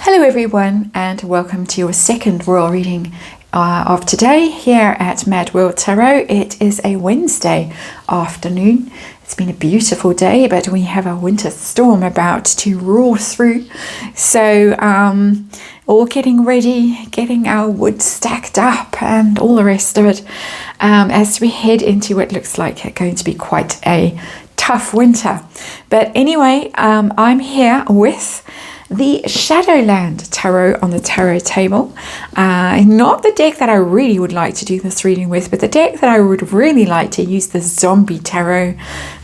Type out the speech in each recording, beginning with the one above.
Hello everyone, and welcome to your second royal reading of today here at Mad World Tarot. It is a Wednesday afternoon. It's been a beautiful day, but we have a winter storm about to roar through. So all getting ready, getting our wood stacked up and all the rest of it as we head into what looks like going to be quite a tough winter. But anyway, I'm here with the Shadowland Tarot on the tarot table. Not the deck that I really would like to do this reading with, but the deck that I would really like to use, the Zombie Tarot,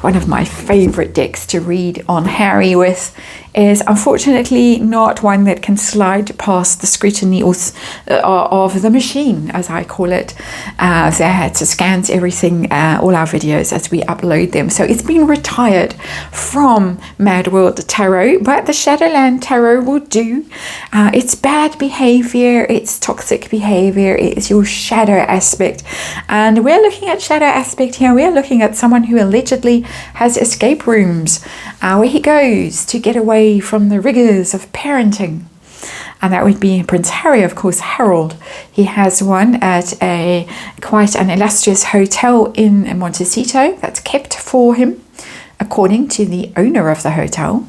one of my favorite decks to read on Harry with, is unfortunately not one that can slide past the scrutiny of the machine, as I call it. That scans everything, all our videos as we upload them. So it's been retired from Mad World Tarot, but the Shadowland Tarot will do. It's bad behavior, it's toxic behavior, it's your shadow aspect. And we're looking at shadow aspect here. We're looking at someone who allegedly has escape rooms where he goes to get away from the rigors of parenting. And that would be Prince Harry, of course, Harold. He has one at quite an illustrious hotel in Montecito that's kept for him, according to the owner of the hotel,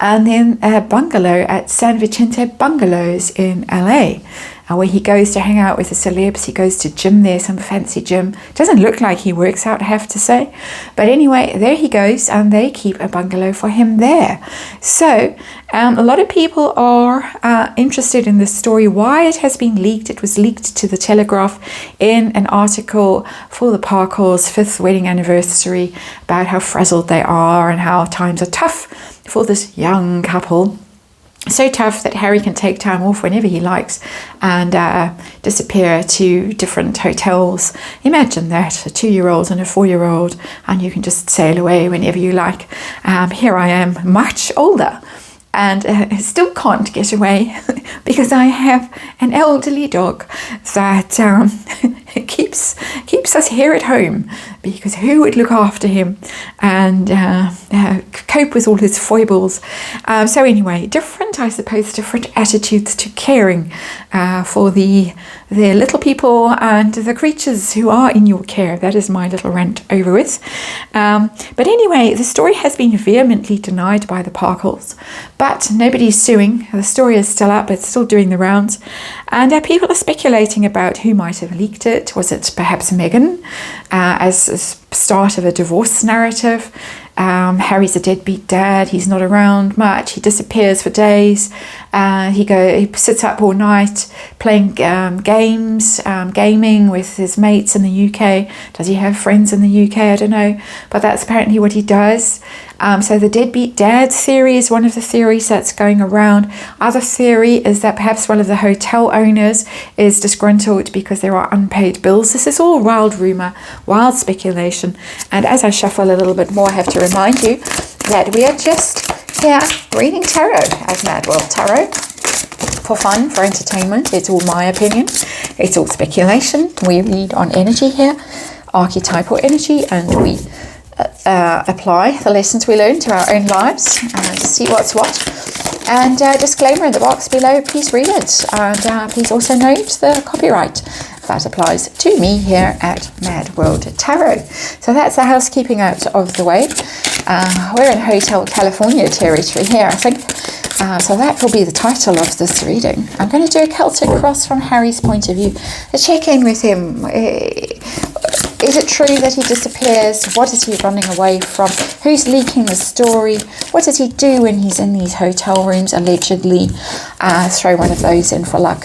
and then a bungalow at San Vicente Bungalows in LA, where he goes to hang out with the celebs. He goes to gym there, some fancy gym. Doesn't look like he works out, I have to say. But anyway, there he goes, and they keep a bungalow for him there. So a lot of people are interested in this story, why it has been leaked. It was leaked to the Telegraph in an article for the Parkles' 5th wedding anniversary about how frazzled they are and how times are tough for this young couple. So tough that Harry can take time off whenever he likes and disappear to different hotels. Imagine that, a 2-year-old and a 4-year-old, and you can just sail away whenever you like. Here I am, much older, and still can't get away because I have an elderly dog that keeps us here at home, because who would look after him and cope with all his foibles? So anyway, different attitudes to caring for the little people and the creatures who are in your care. That is my little rant over with. But anyway, the story has been vehemently denied by the Parkles, but nobody's suing. The story is still up, it's still doing the rounds, and people are speculating about who might have leaked it. Was it perhaps Meghan as a start of a divorce narrative? Harry's a deadbeat dad. He's not around much. He disappears for days. He sits up all night playing games, gaming with his mates in the UK. Does he have friends in the UK? I don't know. But that's apparently what he does. So the deadbeat dad theory is one of the theories that's going around. Other theory is that perhaps one of the hotel owners is disgruntled because there are unpaid bills. This is all wild rumour, wild speculation. And as I shuffle a little bit more, I have to remind you that we are just here reading tarot as Mad World Tarot for fun, for entertainment. It's all my opinion. It's all speculation. We read on energy here, archetypal energy, and we apply the lessons we learn to our own lives to see what's what. And disclaimer in the box below, please read it, and please also note the copyright that applies to me here at Mad World Tarot. So that's the housekeeping out of the way. We're in Hotel California territory here, I think. So that will be the title of this reading. I'm going to do a Celtic cross from Harry's point of view, a check-in with him. Is it true that he disappears? What is he running away from? Who's leaking the story? What does he do when he's in these hotel rooms, allegedly? Throw one of those in for luck.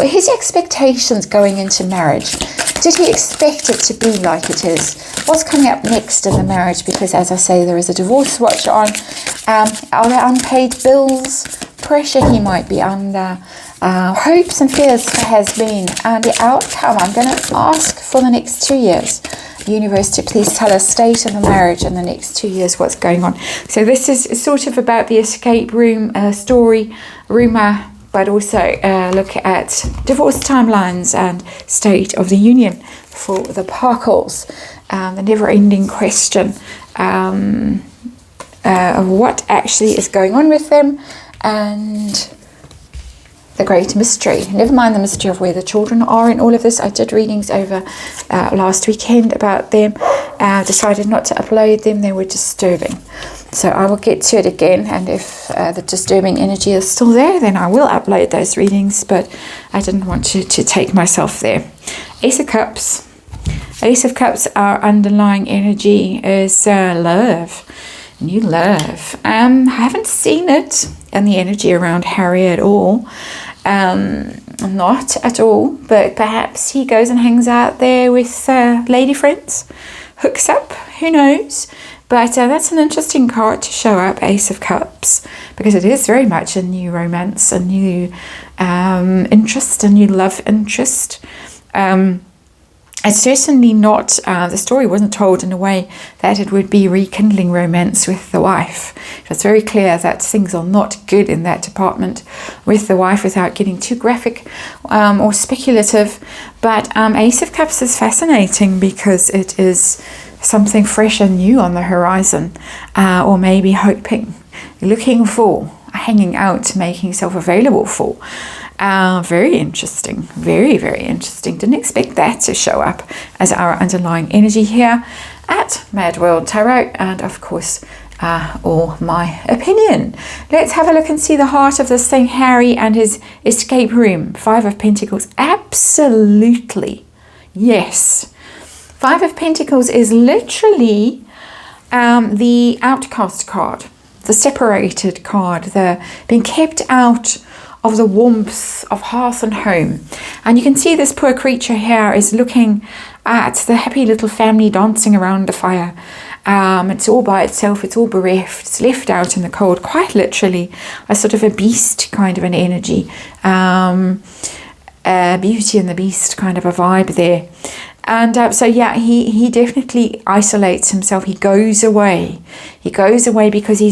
His expectations going into marriage. Did he expect it to be like it is? What's coming up next in the marriage? Because, as I say, there is a divorce watch on. Are there unpaid bills? Pressure he might be under. Hopes and fears there has been, and the outcome. I'm going to ask for the next 2 years. Universe to please tell us state of the marriage in the next 2 years, what's going on. So this is sort of about the escape room story, rumour, but also look at divorce timelines and state of the union for the Parkles. The never-ending question of what actually is going on with them, and the great mystery. Never mind the mystery of where the children are in all of this. I did readings over last weekend about them. Decided not to upload them. They were disturbing. So I will get to it again, and if the disturbing energy is still there, then I will upload those readings, but I didn't want to take myself there. Ace of Cups. Ace of Cups, our underlying energy is love. New love. I haven't seen it in the energy around Harry at all. Not at all, but perhaps he goes and hangs out there with lady friends, hooks up, who knows. But that's an interesting card to show up, Ace of Cups, because it is very much a new romance, a new interest, a new love interest. It's certainly not, the story wasn't told in a way that it would be rekindling romance with the wife. It's very clear that things are not good in that department with the wife, without getting too graphic or speculative. But Ace of Cups is fascinating because it is something fresh and new on the horizon, or maybe hoping, looking for, hanging out, making yourself available for. Very interesting, very, very interesting. Didn't expect that to show up as our underlying energy here at Mad World Tarot, and of course, all my opinion. Let's have a look and see the heart of this thing, Harry and his escape room. 5 of Pentacles, absolutely, yes. 5 of Pentacles is literally the outcast card, the separated card, the being kept out of the warmth of hearth and home. And you can see this poor creature here is looking at the happy little family dancing around the fire. It's all by itself, it's all bereft, it's left out in the cold, quite literally a sort of a beast kind of an energy. Beauty and the Beast kind of a vibe there. And so yeah, he definitely isolates himself. He goes away. He goes away because he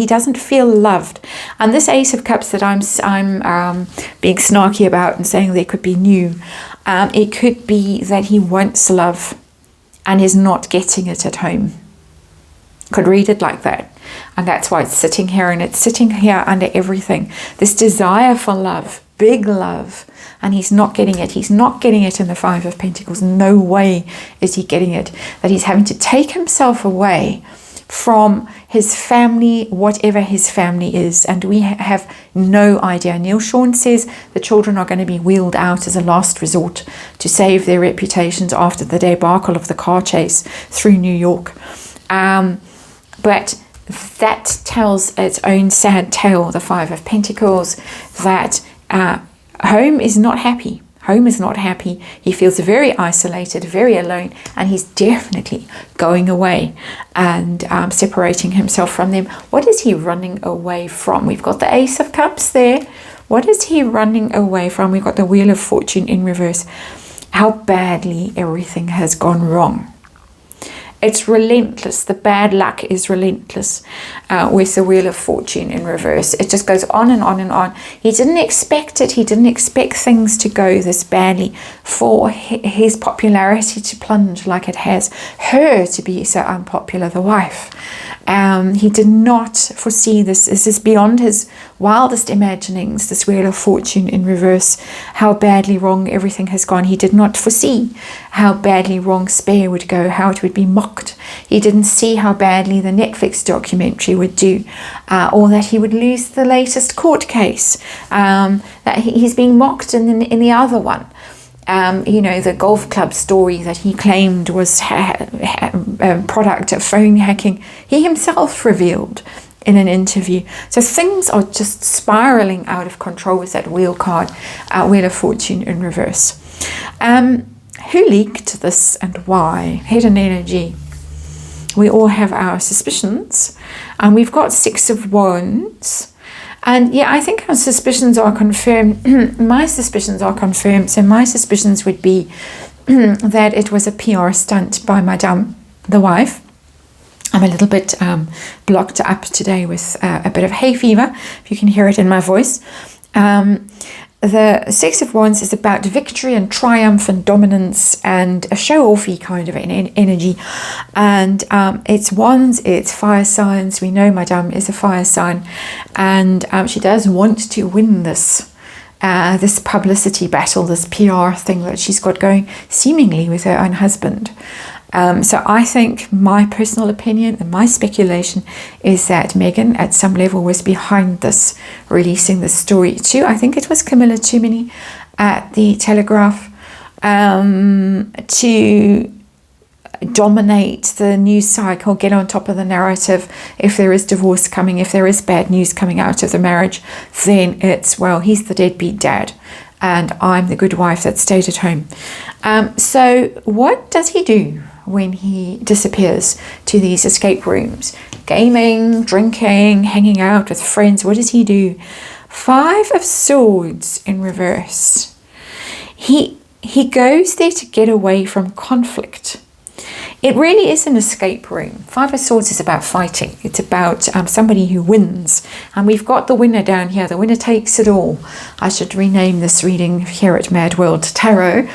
doesn't feel loved. And this Ace of Cups that I'm being snarky about and saying there could be new, it could be that he wants love and is not getting it at home. Could read it like that. And that's why it's sitting here, and it's sitting here under everything. This desire for love, big love, and he's not getting it. He's not getting it in the 5 of Pentacles. No way is he getting it. That he's having to take himself away from his family, whatever his family is, and we have no idea. Neil Sean says the children are going to be wheeled out as a last resort to save their reputations after the debacle of the car chase through New York. But that tells its own sad tale, the 5 of Pentacles, that home is not happy. Home is not happy. He feels very isolated, very alone, and he's definitely going away and separating himself from them. What is he running away from? We've got the Ace of Cups there. What is he running away from? We've got the Wheel of Fortune in reverse. How badly everything has gone wrong. It's relentless. The bad luck is relentless with the Wheel of Fortune in reverse. It just goes on and on and on. He didn't expect it. He didn't expect things to go this badly, for his popularity to plunge like it has, her to be so unpopular, the wife. He did not foresee this. This is beyond his wildest imaginings, this Wheel of Fortune in reverse, how badly wrong everything has gone. He did not foresee how badly wrong Spare would go, how it would be mocked. He didn't see how badly the Netflix documentary would do, or that he would lose the latest court case, that he's being mocked in the other one. The golf club story that he claimed was a product of phone hacking, he himself revealed in an interview. So things are just spiraling out of control with that wheel card, Wheel of Fortune in reverse. Who leaked this and why? Hidden energy. We all have our suspicions, and we've got 6 of Wands. And yeah, I think our suspicions are confirmed. My suspicions are confirmed. So my suspicions would be that it was a PR stunt by Madame, the wife. I'm a little bit blocked up today with a bit of hay fever, if you can hear it in my voice. the Six of Wands is about victory and triumph and dominance and a show-offy kind of energy. And it's wands, it's fire signs. We know Madame is a fire sign, and she does want to win this publicity battle, this PR thing that she's got going, seemingly with her own husband. So I think my personal opinion and my speculation is that Meghan at some level was behind this, releasing this story too. I think it was Camilla Toomey at the Telegraph, to dominate the news cycle, get on top of the narrative. If there is divorce coming, if there is bad news coming out of the marriage, then it's, well, he's the deadbeat dad and I'm the good wife that stayed at home. So what does he do when he disappears to these escape rooms? Gaming, drinking, hanging out with friends. What does he do? Five of Swords in reverse. He goes there to get away from conflict. It really is an escape room. Five of Swords is about fighting. It's about somebody who wins. And we've got the winner down here. The winner takes it all. I should rename this reading here at Mad World Tarot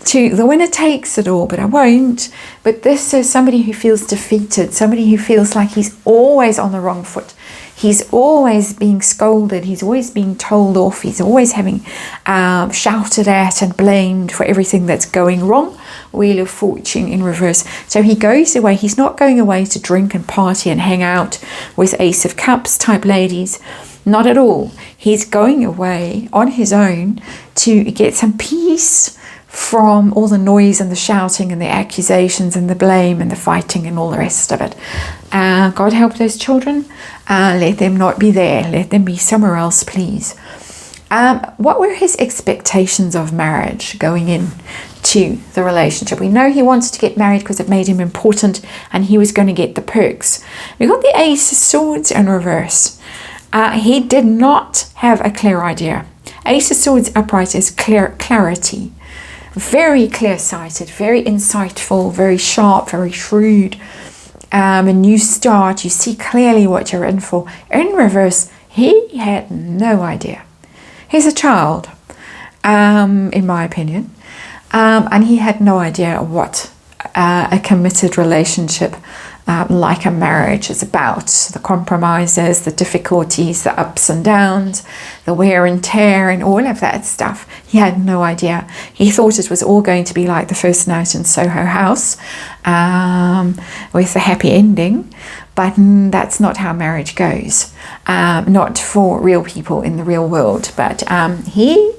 to The Winner Takes It All, but I won't. But this is somebody who feels defeated, somebody who feels like he's always on the wrong foot. He's always being scolded. He's always being told off. He's always having shouted at and blamed for everything that's going wrong. Wheel of Fortune in reverse. So he goes away. He's not going away to drink and party and hang out with Ace of Cups type ladies. Not at all. He's going away on his own to get some peace from all the noise and the shouting and the accusations and the blame and the fighting and all the rest of it. God help those children. Let them not be there. Let them be somewhere else, please. What were his expectations of marriage going in to the relationship? We know he wants to get married because it made him important and he was going to get the perks. We got the Ace of Swords in reverse. He did not have a clear idea. Ace of Swords upright is clarity. Very clear-sighted, very insightful, very sharp, very shrewd. A new start, you see clearly what you're in for. In reverse, he had no idea. He's a child, in my opinion, and he had no idea what a committed relationship like a marriage is about. The compromises, the difficulties, the ups and downs, the wear and tear and all of that stuff. He had no idea. He thought it was all going to be like the first night in Soho House, with a happy ending, but that's not how marriage goes. Not for real people in the real world. But he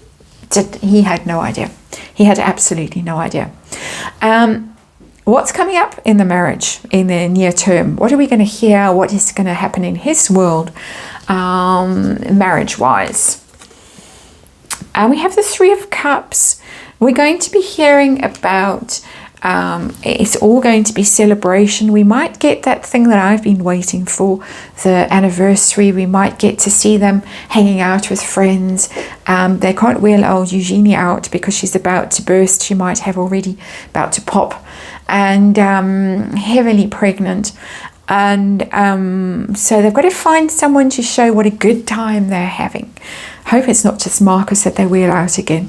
had no idea. He had absolutely no idea. What's coming up in the marriage in the near term? What are we going to hear? What is going to happen in his world, marriage-wise? And we have the Three of Cups. We're going to be hearing about, it's all going to be celebration. We might get that thing that I've been waiting for, the anniversary. We might get to see them hanging out with friends. They can't wheel old Eugenie out because she's about to burst. She might have already about to pop. And heavily pregnant, and so they've got to find someone to show what a good time they're having. Hope it's not just Marcus that they wheel out again,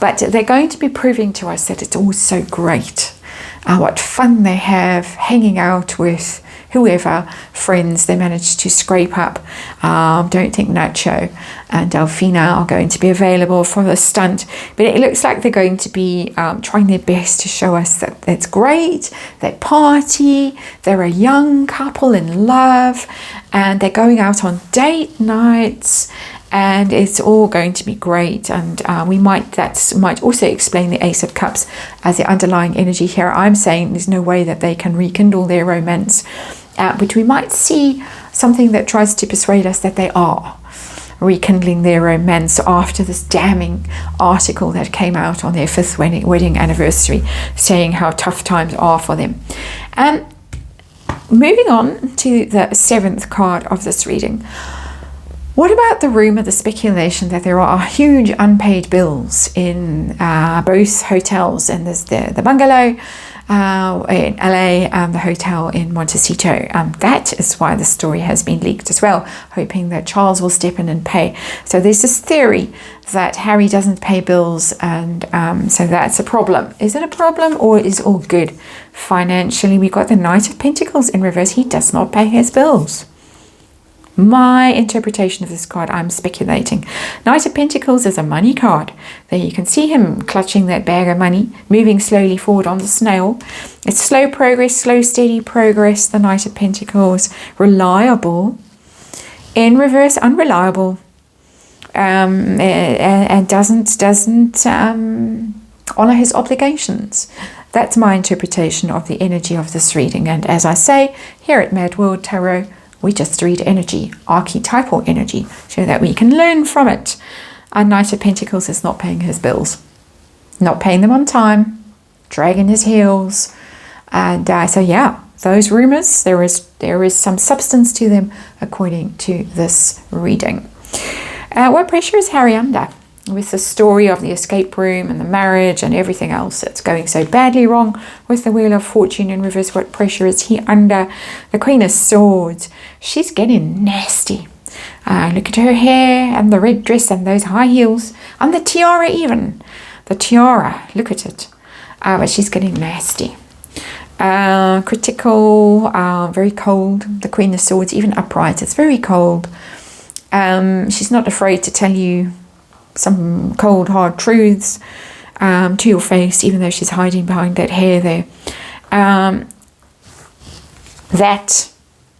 but they're going to be proving to us that it's all so great, what fun they have hanging out with whoever friends they managed to scrape up. Don't think Nacho and Delphina are going to be available for the stunt, but it looks like they're going to be trying their best to show us that it's great. They party, they're a young couple in love, and they're going out on date nights, and it's all going to be great. And that might also explain the Ace of Cups as the underlying energy here. I'm saying there's no way that they can rekindle their romance, but we might see something that tries to persuade us that they are rekindling their romance after this damning article that came out on their 5th wedding anniversary, saying how tough times are for them. Moving on to the 7th card of this reading. What about the rumour, the speculation that there are huge unpaid bills in both hotels? And there's the bungalow in LA, the hotel in Montecito. That is why the story has been leaked as well, hoping that Charles will step in and pay. So there's this theory that Harry doesn't pay bills, and so that's a problem. Is it a problem, or is all good? Financially, we got the Knight of Pentacles in reverse. He does not pay his bills. My interpretation of this card, I'm speculating. Knight of Pentacles is a money card. There you can see him clutching that bag of money, moving slowly forward on the snail. It's slow progress, slow, steady progress. The Knight of Pentacles, reliable. In reverse, unreliable. And doesn't honor his obligations. That's my interpretation of the energy of this reading. And as I say, here at Mad World Tarot, we just read energy, archetypal energy, so that we can learn from it. A Knight of Pentacles is not paying his bills, not paying them on time, dragging his heels. And so yeah, those rumors, there is some substance to them according to this reading. What pressure is Harry under? With the story of the escape room and the marriage and everything else that's going so badly wrong with the Wheel of Fortune in reverse, what pressure is he under? The Queen of Swords, she's getting nasty. Look at her hair and the red dress and those high heels and the tiara even. The tiara, look at it. But she's getting nasty. Critical, very cold. The Queen of Swords, even upright, it's very cold. She's not afraid to tell you some cold hard truths to your face, even though she's hiding behind that hair there. That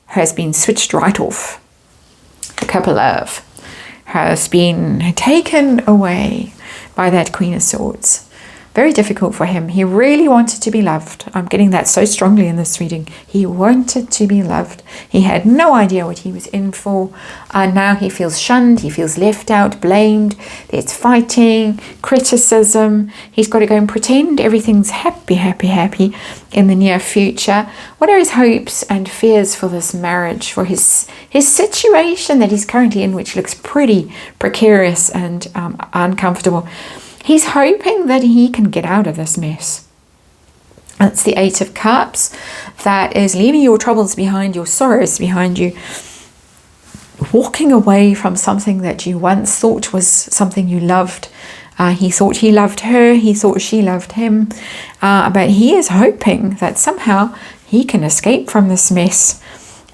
has been switched right off. The cup of love has been taken away by that Queen of Swords. Very difficult for him. He really wanted to be loved. I'm getting that so strongly in this reading. He wanted to be loved. He had no idea what he was in for. And now he feels shunned. He feels left out, blamed. There's fighting, criticism. He's got to go and pretend everything's happy, happy, happy in the near future. What are his hopes and fears for this marriage, for his situation that he's currently in, which looks pretty precarious and uncomfortable? He's hoping that he can get out of this mess. That's the Eight of Cups. That is leaving your troubles behind, your sorrows behind you. Walking away from something that you once thought was something you loved. He thought he loved her. He thought she loved him. But he is hoping that somehow he can escape from this mess.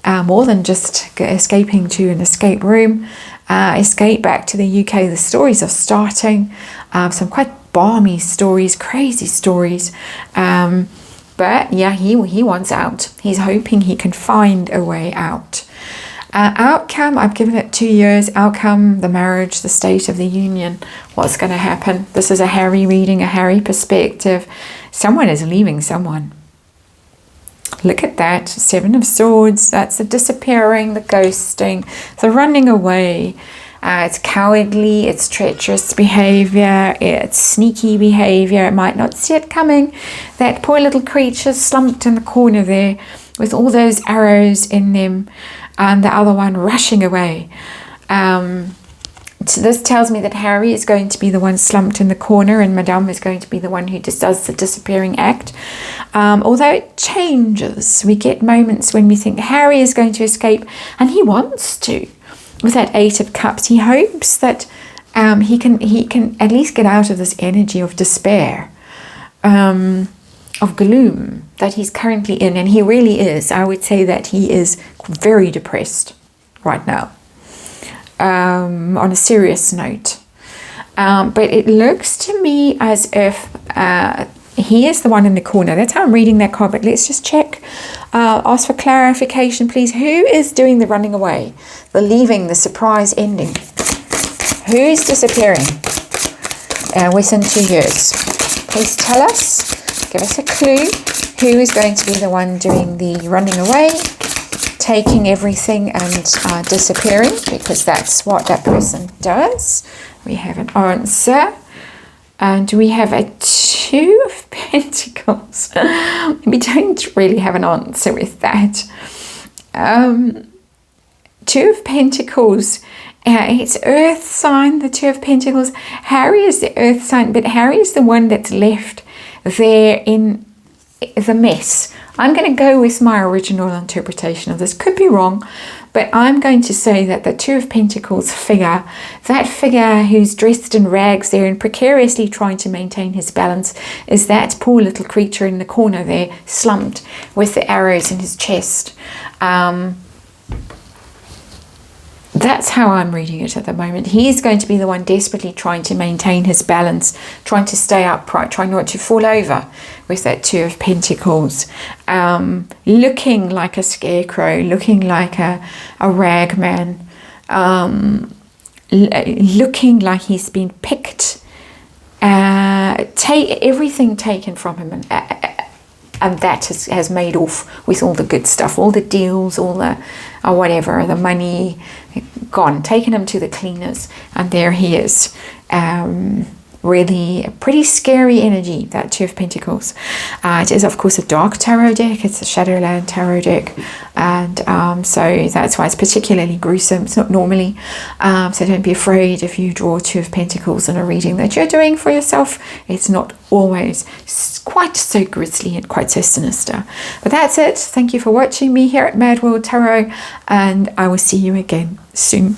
More than just escaping to an escape room. Escape back to the UK. The stories are starting. Some quite balmy stories, crazy stories. But yeah, he wants out. He's hoping he can find a way out. Outcome, I've given it 2 years. Outcome, the marriage, the state of the union. What's going to happen? This is a Harry reading, a Harry perspective. Someone is leaving someone. Look at that, Seven of Swords. That's the disappearing, the ghosting, the running away. It's cowardly, it's treacherous behavior, it's sneaky behavior. It might not see it coming. That poor little creature slumped in the corner there with all those arrows in them, and the other one rushing away. So this tells me that Harry is going to be the one slumped in the corner, and Madame is going to be the one who just does the disappearing act. Although it changes, we get moments when we think Harry is going to escape, and he wants to. With that Eight of Cups, he hopes that he can at least get out of this energy of despair, of gloom that he's currently in, and he really is. I would say that he is very depressed right now. On a serious note, but it looks to me as if he is the one in the corner. That's how I'm reading that card, but let's just check. Ask for clarification, please. Who is doing the running away, the leaving, the surprise ending? Who's disappearing within 2 years? Please tell us, give us a clue. Who is going to be the one doing the running away, taking everything and disappearing, because that's what that person does. We have an answer, and we have a Two of Pentacles. We don't really have an answer with that. Two of Pentacles, it's earth sign, the Two of Pentacles. Harry is the earth sign, but Harry is the one that's left there in the mess. I'm going to go with my original interpretation of this. Could be wrong, but I'm going to say that the Two of Pentacles figure, that figure who's dressed in rags there and precariously trying to maintain his balance, is that poor little creature in the corner there, slumped with the arrows in his chest. That's how I'm reading it at the moment. He's going to be the one desperately trying to maintain his balance, trying to stay upright, trying not to fall over with that Two of Pentacles. Looking like a scarecrow, looking like a rag man, looking like he's been picked, everything taken from him, and that has made off with all the good stuff, all the deals, all the whatever, the money, gone, taken him to the cleaners, and there he is. Really a pretty scary energy, that Two of Pentacles. It is, of course, a dark tarot deck. It's a Shadowland tarot deck, and so that's why it's particularly gruesome. It's not normally, so don't be afraid if you draw Two of Pentacles in a reading that you're doing for yourself. It's not always quite so grisly and quite so sinister. But that's it. Thank you for watching me here at Mad World Tarot, and I will see you again soon.